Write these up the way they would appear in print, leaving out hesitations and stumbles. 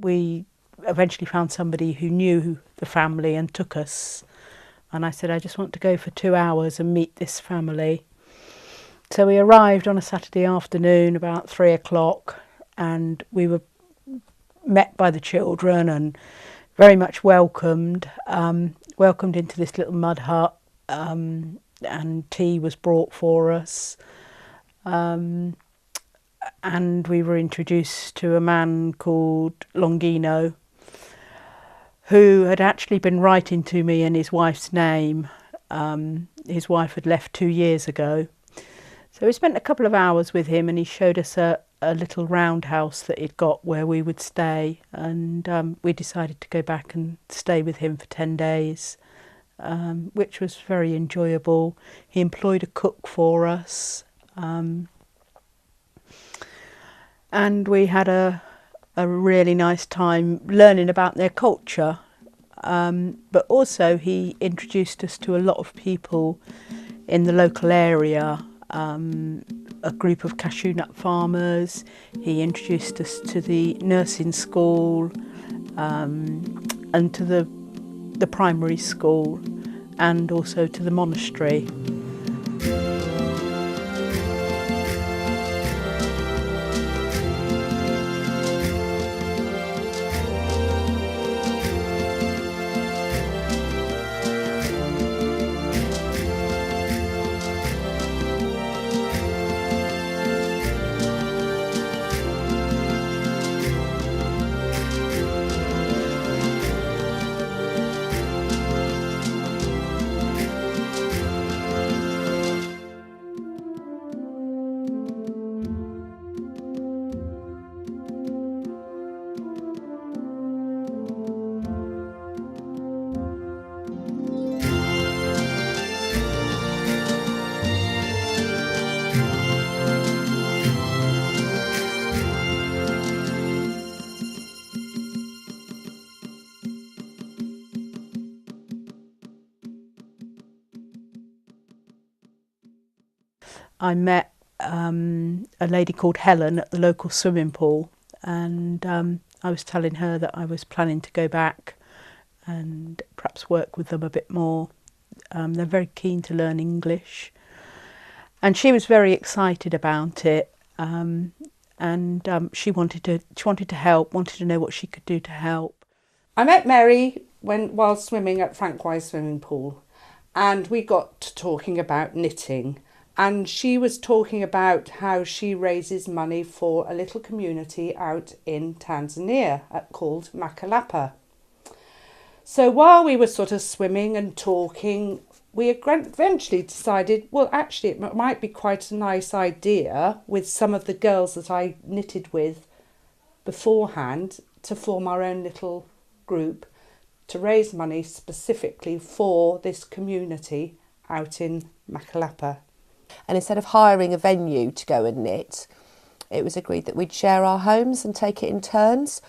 we eventually found somebody who knew the family and took us. And I said, I just want to go for 2 hours and meet this family. So we arrived on a Saturday afternoon about 3 o'clock, and we were met by the children and very much welcomed into this little mud hut, and tea was brought for us. And we were introduced to a man called Longino, who had actually been writing to me in his wife's name. His wife had left 2 years ago. So we spent a couple of hours with him, and he showed us a little roundhouse that he'd got where we would stay. And we decided to go back and stay with him for 10 days, which was very enjoyable. He employed a cook for us. And we had a really nice time learning about their culture. But also he introduced us to a lot of people in the local area, a group of cashew nut farmers. He introduced us to the nursing school, and to the primary school, and also to the monastery. I met a lady called Helen at the local swimming pool, and I was telling her that I was planning to go back and perhaps work with them a bit more. They're very keen to learn English, and she was very excited about it, and she wanted to help, wanted to know what she could do to help. I met Mary while swimming at Frankwise swimming pool, and we got to talking about knitting. And she was talking about how she raises money for a little community out in Tanzania called Makalapa. So while we were sort of swimming and talking, we eventually decided, well, actually, it might be quite a nice idea with some of the girls that I knitted with beforehand to form our own little group to raise money specifically for this community out in Makalapa. And instead of hiring a venue to go and knit, it was agreed that we'd share our homes and take it in turns.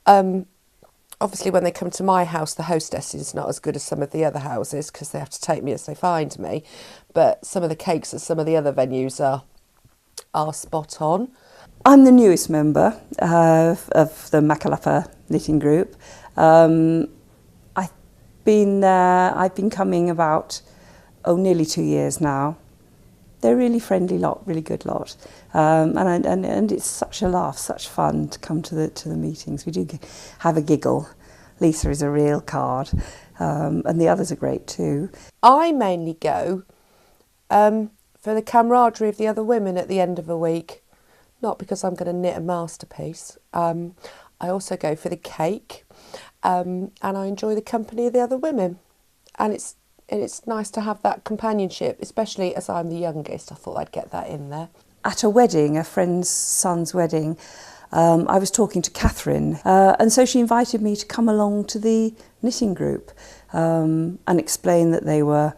Obviously, when they come to my house, the hostess is not as good as some of the other houses because they have to take me as they find me. But some of the cakes at some of the other venues are spot on. I'm the newest member of the Makalapa knitting group. I've been coming about nearly 2 years now. They're a really friendly lot, really good lot, and it's such a laugh, such fun to come to the meetings. We do have a giggle. Lisa is a real card, and the others are great too. I mainly go for the camaraderie of the other women at the end of a week, not because I'm going to knit a masterpiece. I also go for the cake, and I enjoy the company of the other women, and it's nice to have that companionship, especially as I'm the youngest. I thought I'd get that in there. At a wedding, a friend's son's wedding, I was talking to Catherine, and so she invited me to come along to the knitting group and explain that they were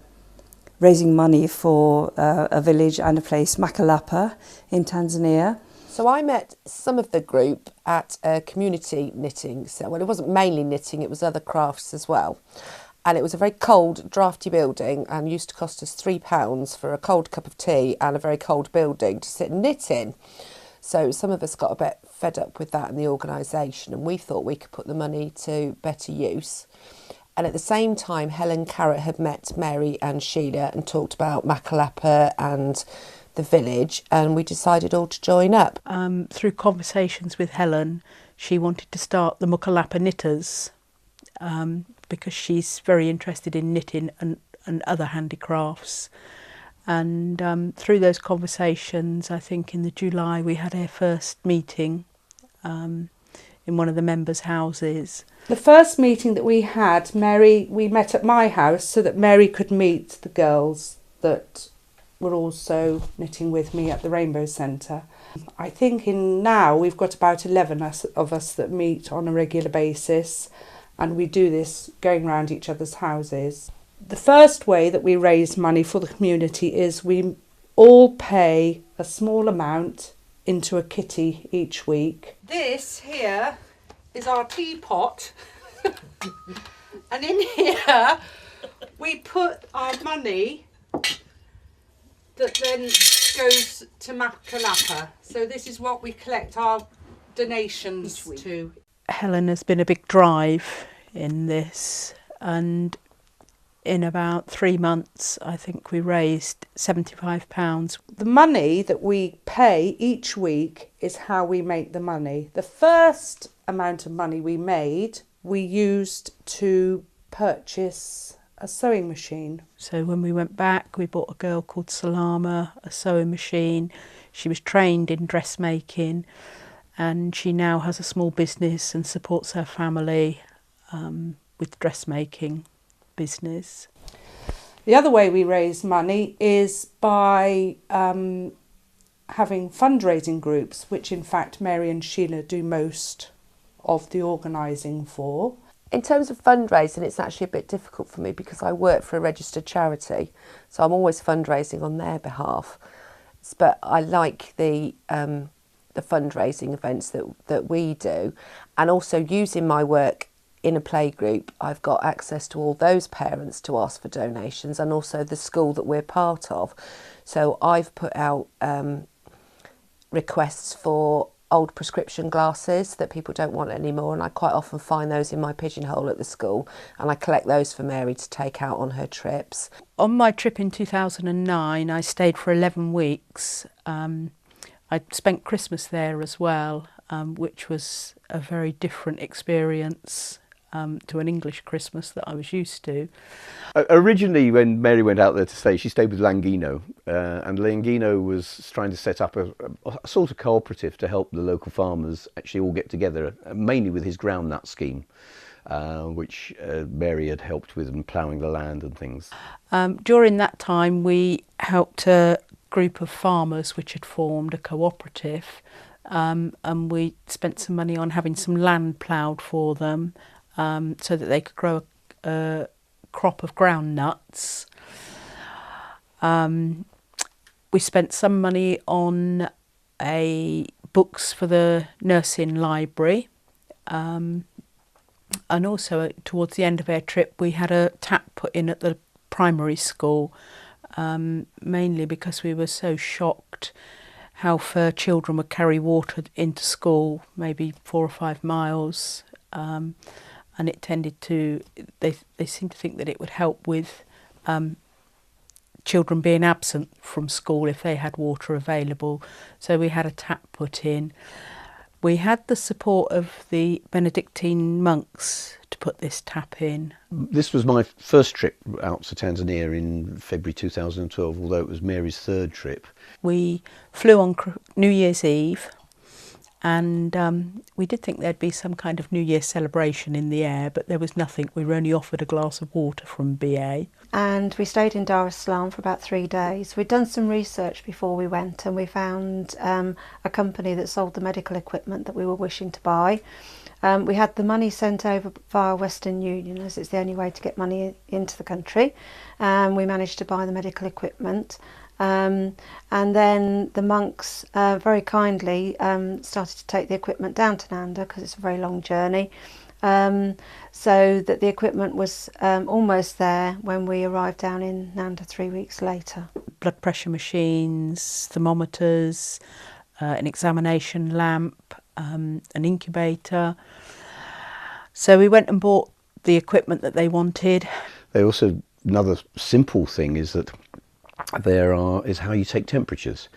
raising money for a village and a place, Makalapa, in Tanzania. So I met some of the group at a community knitting. Well, it wasn't mainly knitting, it was other crafts as well. And it was a very cold, drafty building and used to cost us £3 for a cold cup of tea and a very cold building to sit and knit in. So some of us got a bit fed up with that and the organisation, and we thought we could put the money to better use. And at the same time, Helen Carrott had met Mary and Sheila and talked about Makalapa and the village, and we decided all to join up. Through conversations with Helen, she wanted to start the Makalapa Knitters because she's very interested in knitting and other handicrafts. And through those conversations, I think in the July we had our first meeting in one of the members' houses. The first meeting that we had, we met at my house so that Mary could meet the girls that were also knitting with me at the Rainbow Centre. I think now we've got about 11 of us that meet on a regular basis, and we do this going around each other's houses. The first way that we raise money for the community is we all pay a small amount into a kitty each week. This here is our teapot, and in here we put our money that then goes to Makalapa. So this is what we collect our donations to. Helen has been a big drive in this, and in about 3 months I think we raised £75. The money that we pay each week is how we make the money. The first amount of money we made, we used to purchase a sewing machine. So when we went back, we bought a girl called Salama a sewing machine. She was trained in dressmaking, and she now has a small business and supports her family with dressmaking business. The other way we raise money is by having fundraising groups, which in fact Mary and Sheila do most of the organising for. In terms of fundraising, it's actually a bit difficult for me because I work for a registered charity, so I'm always fundraising on their behalf. But I like the fundraising events that we do, and also using my work in a playgroup, I've got access to all those parents to ask for donations, and also the school that we're part of. So I've put out requests for old prescription glasses that people don't want anymore, and I quite often find those in my pigeonhole at the school, and I collect those for Mary to take out on her trips. On my trip in 2009, I stayed for 11 weeks. I spent Christmas there as well, which was a very different experience to an English Christmas that I was used to. Originally, when Mary went out there to stay, she stayed with Langino, and Langino was trying to set up a sort of cooperative to help the local farmers actually all get together, mainly with his groundnut scheme, which Mary had helped with in ploughing the land and things. During that time, we helped a group of farmers which had formed a cooperative, and we spent some money on having some land ploughed for them, so that they could grow a crop of groundnuts. We spent some money on books for the nursing library, and also towards the end of our trip we had a tap put in at the primary school, mainly because we were so shocked how far children would carry water into school, maybe 4 or 5 miles. And it tended to, they seemed to think that it would help with children being absent from school if they had water available. So we had a tap put in. We had the support of the Benedictine monks to put this tap in. This was my first trip out to Tanzania in February 2012, although it was Mary's third trip. We flew on New Year's Eve, and we did think there'd be some kind of New Year celebration in the air, but there was nothing. We were only offered a glass of water from BA. And we stayed in Dar es Salaam for about 3 days. We'd done some research before we went, and we found a company that sold the medical equipment that we were wishing to buy. We had the money sent over via Western Union, as it's the only way to get money into the country. We managed to buy the medical equipment. And then the monks very kindly started to take the equipment down to Nanda, because it's a very long journey, so that the equipment was almost there when we arrived down in Nanda 3 weeks later. Blood pressure machines, thermometers, an examination lamp, an incubator. So we went and bought the equipment that they wanted. They also, another simple thing is that is how you take temperatures.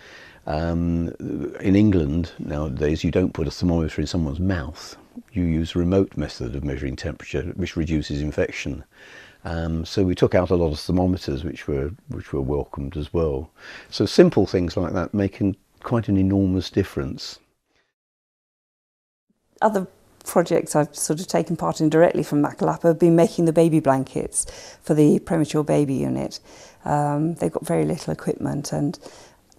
In England nowadays, you don't put a thermometer in someone's mouth. You use a remote method of measuring temperature, which reduces infection. So we took out a lot of thermometers, which were welcomed as well. So simple things like that making quite an enormous difference. Other projects I've sort of taken part in directly from Makalapa have been making the baby blankets for the Premature baby unit. They've got very little equipment and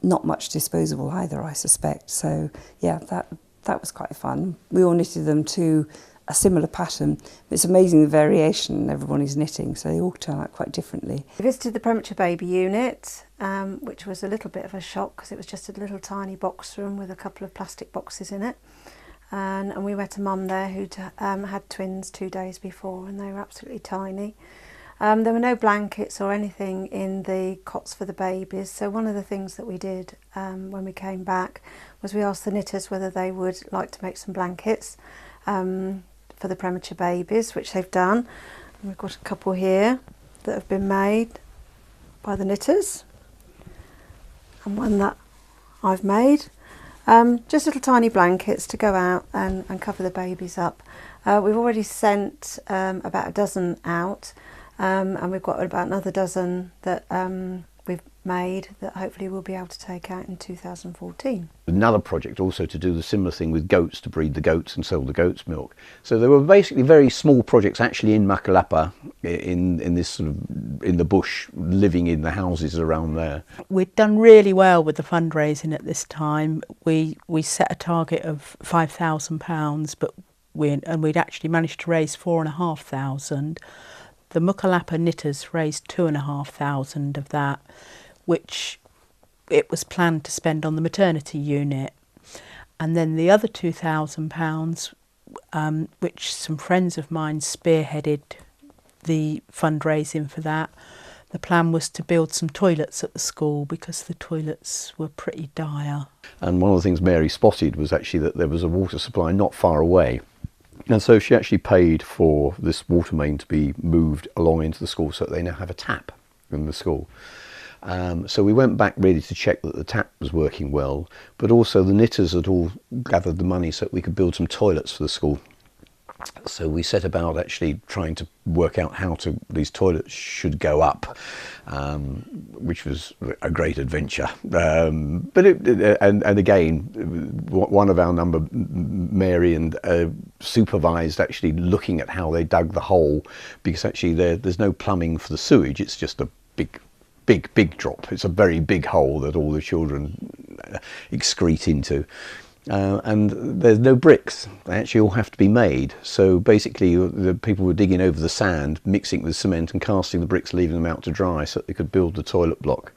not much disposable either, I suspect. So yeah, that was quite fun. We all knitted them to a similar pattern. It's amazing the variation everybody's knitting, so they all turn out quite differently. We visited the Premature baby unit, which was a little bit of a shock because it was just a little tiny box room with a couple of plastic boxes in it. And we met a mum there who'd had twins 2 days before, and they were absolutely tiny. There were no blankets or anything in the cots for the babies, so one of the things that we did when we came back was we asked the knitters whether they would like to make some blankets for the Premature babies, which they've done. And we've got a couple here that have been made by the knitters, and one that I've made. Just little tiny blankets to go out and cover the babies up. We've already sent about a dozen out, and we've got about another dozen that we've made that hopefully we'll be able to take out in 2014. Another project also to do the similar thing with goats, to breed the goats and sell the goat's milk. So there were basically very small projects actually in Makalapa, in this sort of in the bush, living in the houses around there. We'd done really well with the fundraising at this time. We set a target of £5,000, but we'd actually managed to raise 4,500. The Makalapa knitters raised 2,500 of that, which it was planned to spend on the maternity unit. And then the other £2,000, which some friends of mine spearheaded the fundraising for that, the plan was to build some toilets at the school because the toilets were pretty dire. And one of the things Mary spotted was actually that there was a water supply not far away. And so she actually paid for this water main to be moved along into the school so that they now have a tap in the school. So we went back really to check that the tap was working well, but also the knitters had all gathered the money so that we could build some toilets for the school. So we set about actually trying to work out how these toilets should go up, which was a great adventure. But again, one of our number, Mary, and supervised actually looking at how they dug the hole, because actually there's no plumbing for the sewage. It's just a big drop. It's a very big hole that all the children excrete into. And there's no bricks. They actually all have to be made. So basically the people were digging over the sand, mixing it with cement and casting the bricks, leaving them out to dry so that they could build the toilet block.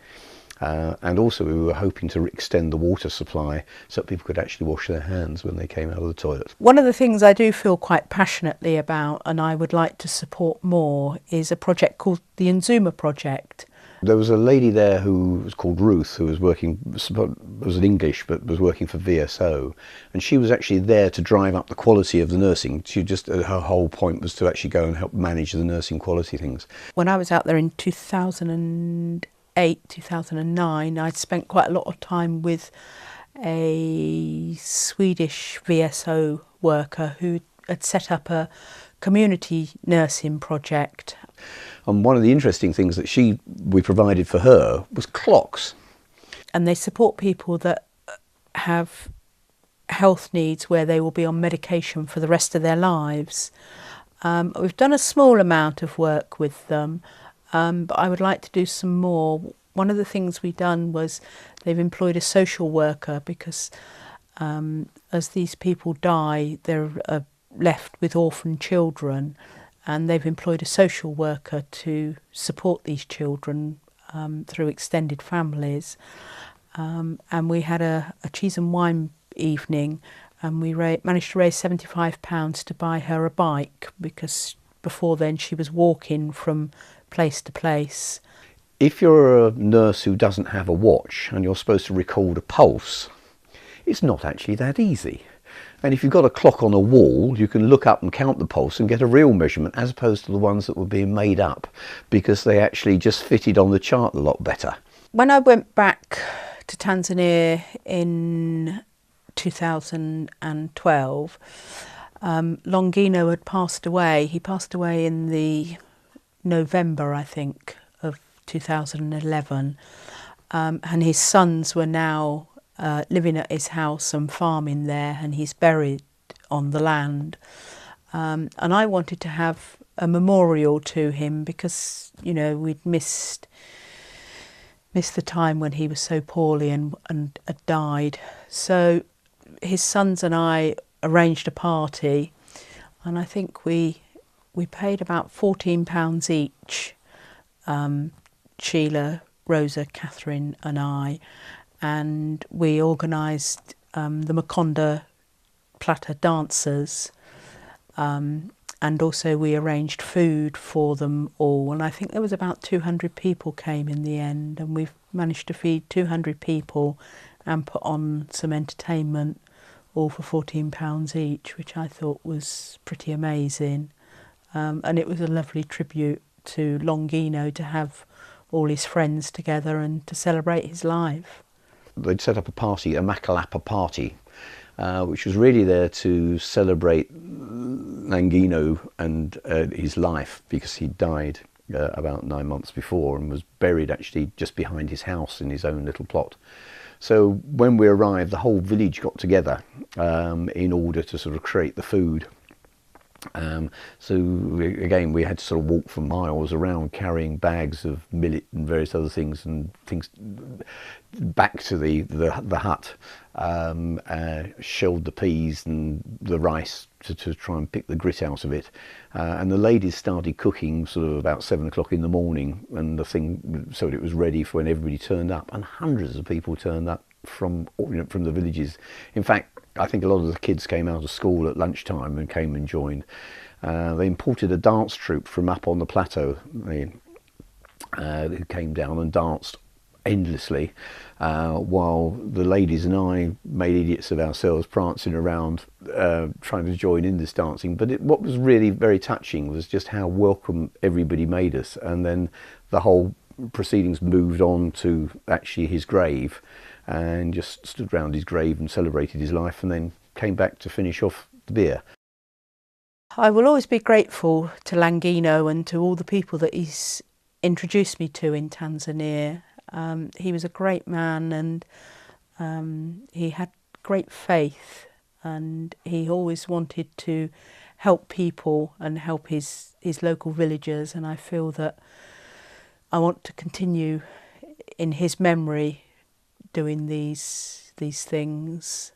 And also we were hoping to extend the water supply so that people could actually wash their hands when they came out of the toilet. One of the things I do feel quite passionately about, and I would like to support more, is a project called the Nzuma Project. There was a lady there who was called Ruth, who was in English but was working for VSO, and she was actually there to drive up the quality of the nursing. Her whole point was to actually go and help manage the nursing quality things. When I was out there in 2008, 2009, I'd spent quite a lot of time with a Swedish VSO worker who had set up a community nursing project. And one of the interesting things that we provided for her was clocks. And they support people that have health needs where they will be on medication for the rest of their lives. We've done a small amount of work with them, but I would like to do some more. One of the things we've done was they've employed a social worker because as these people die, they're left with orphan children. And they've employed a social worker to support these children through extended families. And we had a cheese and wine evening, and we managed to raise £75 to buy her a bike, because before then she was walking from place to place. If you're a nurse who doesn't have a watch and you're supposed to record a pulse, it's not actually that easy. And if you've got a clock on a wall, you can look up and count the pulse and get a real measurement, as opposed to the ones that were being made up because they actually just fitted on the chart a lot better. When I went back to Tanzania in 2012, Longino had passed away. He passed away in the November, I think, of 2011. And his sons were now living at his house and farming there, and he's buried on the land. And I wanted to have a memorial to him because, you know, we'd missed the time when he was so poorly and had died. So his sons and I arranged a party, and I think we paid about £14 each, Sheila, Rosa, Catherine and I, and we organised the Makonda platter dancers, and also we arranged food for them all, and I think there was about 200 people came in the end, and we've managed to feed 200 people and put on some entertainment, all for £14 each, which I thought was pretty amazing. And it was a lovely tribute to Longino to have all his friends together and to celebrate his life. They'd set up a party, a Makalapa party, which was really there to celebrate Longino and his life, because he died about 9 months before and was buried actually just behind his house in his own little plot. So when we arrived, the whole village got together in order to sort of create the food. So we had to sort of walk for miles around carrying bags of millet and various other things back to the hut, shelled the peas and the rice to try and pick the grit out of it, and the ladies started cooking sort of about 7 o'clock in the morning, and the thing, so it was ready for when everybody turned up, and hundreds of people turned up from the villages. In fact, I think a lot of the kids came out of school at lunchtime and came and joined. They imported a dance troupe from up on the plateau, who came down and danced endlessly, while the ladies and I made idiots of ourselves, prancing around, trying to join in this dancing. But what was really very touching was just how welcome everybody made us. And then the whole proceedings moved on to actually his grave, and just stood round his grave and celebrated his life, and then came back to finish off the beer. I will always be grateful to Longino and to all the people that he's introduced me to in Tanzania. He was a great man, and he had great faith, and he always wanted to help people and help his local villagers, and I feel that I want to continue in his memory doing these things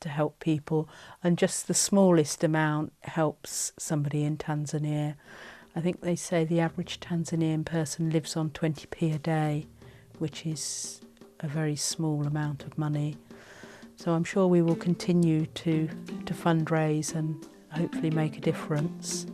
to help people, and just the smallest amount helps somebody in Tanzania. I think they say the average Tanzanian person lives on 20p a day, which is a very small amount of money. So I'm sure we will continue to fundraise and hopefully make a difference.